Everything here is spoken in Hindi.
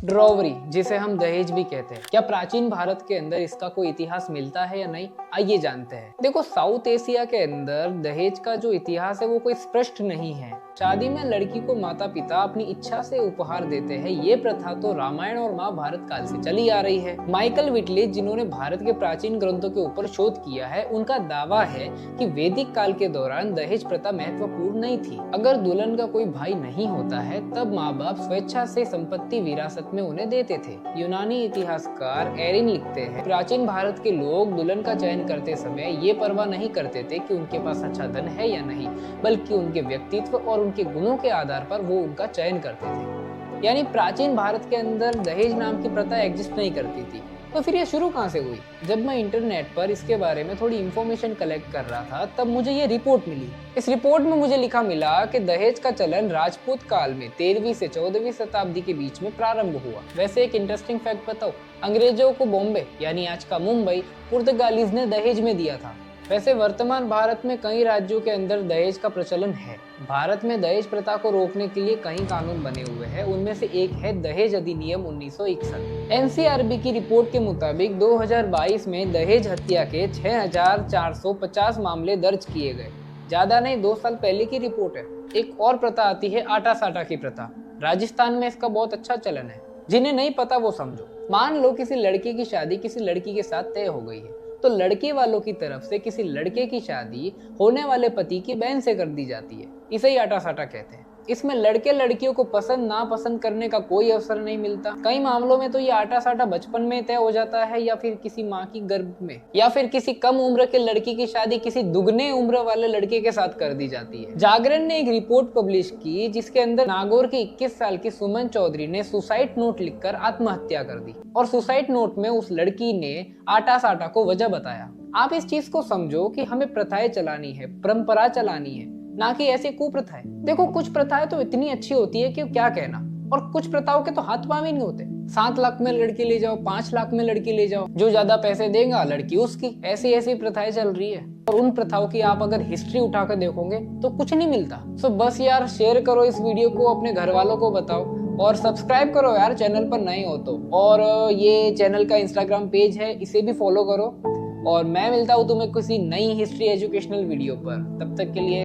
ड्रॉवरी, जिसे हम दहेज भी कहते हैं, क्या प्राचीन भारत के अंदर इसका कोई इतिहास मिलता है या नहीं? आइए जानते हैं। देखो, साउथ एशिया के अंदर दहेज का जो इतिहास है वो कोई स्पष्ट नहीं है। शादी में लड़की को माता पिता अपनी इच्छा से उपहार देते हैं। ये प्रथा तो रामायण और महाभारत काल से चली आ रही है। माइकल विटलिज, जिन्होंने भारत के प्राचीन ग्रंथों के ऊपर शोध किया है, उनका दावा है कि वैदिक काल के दौरान दहेज प्रथा महत्वपूर्ण नहीं थी। अगर दुल्हन का कोई भाई नहीं होता है तब माँ बाप स्वेच्छा से संपत्ति विरासत में उन्हें देते थे। यूनानी इतिहासकार एरिन लिखते हैं, प्राचीन भारत के लोग दुल्हन का चयन करते समय ये परवाह नहीं करते थे कि उनके पास अच्छा धन है या नहीं, बल्कि उनके व्यक्तित्व और उनके गुणों के आधार पर वो उनका चयन करते थे। यानी प्राचीन भारत के अंदर दहेज नाम की प्रथा एग्जिस्ट नहीं करती थी। तो फिर ये शुरू कहाँ से हुई? जब मैं इंटरनेट पर इसके बारे में थोड़ी इन्फॉर्मेशन कलेक्ट कर रहा था तब मुझे ये रिपोर्ट मिली। इस रिपोर्ट में मुझे लिखा मिला कि दहेज का चलन राजपूत काल में 13वीं से 14वीं शताब्दी के बीच में प्रारंभ हुआ। वैसे एक इंटरेस्टिंग फैक्ट बताओ, अंग्रेजों को बॉम्बे यानी आज का मुंबई पुर्तगालीज ने दहेज में दिया था। वैसे वर्तमान भारत में कई राज्यों के अंदर दहेज का प्रचलन है। भारत में दहेज प्रथा को रोकने के लिए कई कानून बने हुए हैं। उनमें से एक है दहेज अधिनियम 1961। एनसीआरबी की रिपोर्ट के मुताबिक 2022 में दहेज हत्या के 6450 मामले दर्ज किए गए। ज्यादा नहीं, 2 साल पहले की रिपोर्ट है। एक और प्रथा आती है आटा साटा की प्रथा। राजस्थान में इसका बहुत अच्छा चलन है। जिन्हें नहीं पता वो समझो। मान लो किसी लड़के की शादी किसी लड़की के साथ तय हो गई है, तो लड़के वालों की तरफ से किसी लड़के की शादी होने वाले पति की बहन से कर दी जाती है। इसे ही आटा साटा कहते हैं। इसमें लड़के लड़कियों को पसंद ना पसंद करने का कोई अवसर नहीं मिलता। कई मामलों में तो ये आटा साटा बचपन में तय हो जाता है, या फिर किसी माँ की गर्भ में, या फिर किसी कम उम्र के लड़की की शादी किसी दुगने उम्र वाले लड़के के साथ कर दी जाती है। जागरण ने एक रिपोर्ट पब्लिश की जिसके अंदर नागौर की 21 साल की सुमन चौधरी ने सुसाइड नोट लिखकर आत्महत्या कर दी, और सुसाइड नोट में उस लड़की ने आटा साटा को वजह बताया। आप इस चीज को समझो कि हमें प्रथाएं चलानी है, परंपरा चलानी है, ना कि ऐसी कुप्रथाएं। देखो, कुछ प्रथाएं तो इतनी अच्छी होती है कि क्या कहना, और कुछ प्रथाओं के तो हाथ पांव ही नहीं होते। 7 लाख में लड़की ले जाओ, 5 लाख में लड़की ले जाओ, जो ज्यादा पैसे देगा लड़की उसकी। ऐसी ऐसी प्रथाएं चल रही है, और उन प्रथाओं की आप अगर हिस्ट्री उठाकर देखोगे तो कुछ नहीं मिलता। सो बस यार, शेयर करो इस वीडियो को, अपने घर वालों को बताओ, और सब्सक्राइब करो यार चैनल पर नए हो तो। और ये चैनल का इंस्टाग्राम पेज है, इसे भी फॉलो करो। और मैं मिलता हूँ तुम्हें किसी नई हिस्ट्री एजुकेशनल वीडियो पर। तब तक के लिए